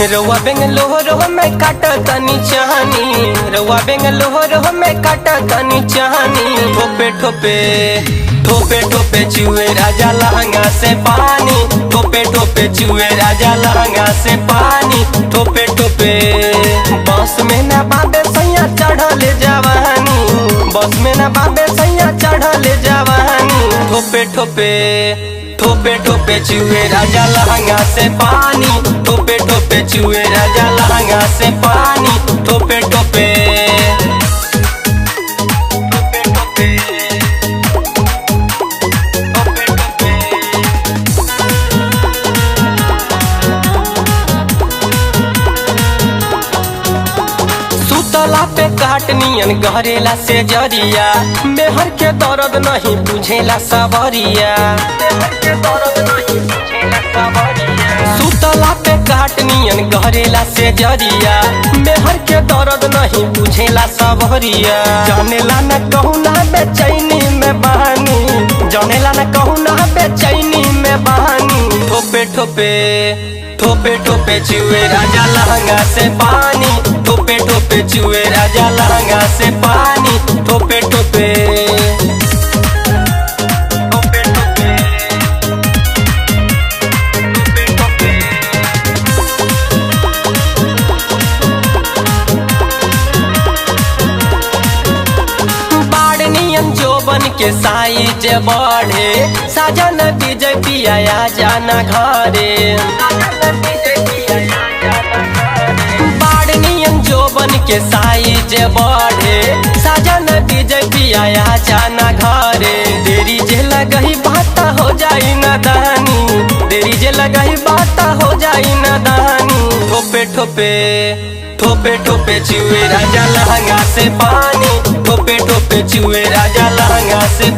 रउआ बेंगलोर में काट तनी चाहनी, रउआ बेंगलोर में काट तनी चाहनी। ठोपे ठोपे ठोपे ठोपे चुए राजा लहंगा से पानी, ठोपे ठोपे चुए राजा लहंगा से पानी। ठोपे ठोपे बस में ना बाबे सैया चढ़ल जवानी, बस में ना बाबे सैया चढ़ल जवानी। ठोपे ठोपे ठोपे ठोपे चुए राजा लहंगा से पानी, ठोपे ठोपे चुए राजा लहंगा से पानी। ठोपे ठोपे सुतला पे काटनियन गहरेला से जरिया, मेहर के दर्द नहीं बुझेला सबरिया। सुतला पे काटनियन गहरेला से जरिया, मेहर के दर्द नहीं बुझेला सबरिया। जानेला न कहूँ ना बेचैनी में बहानी, जानेला न कहूँ ना बेचैनी में बहानी। ठोपे ठोपे ठोपे ठोपे चुए राजा लहंगा से पानी, ठोपे ठोपे चुए राजा लहंगा से पानी। ठोपे ठोपे जोबन के साइज बढ़े, साजन विजय पिया जाना घरे। बाड़नियन जोबन के साइज बढ़े, साजन विजय पिया जाना घरे। देरी जे लगही बात हो जाई न दानी, देरी जे लगही बात हो जाई न दानी। ठोपे ठोपे ठोपे ठोपे चुए राजा लहंगा से पानी, ठोपे ठोपे चुए राजा लहंगा से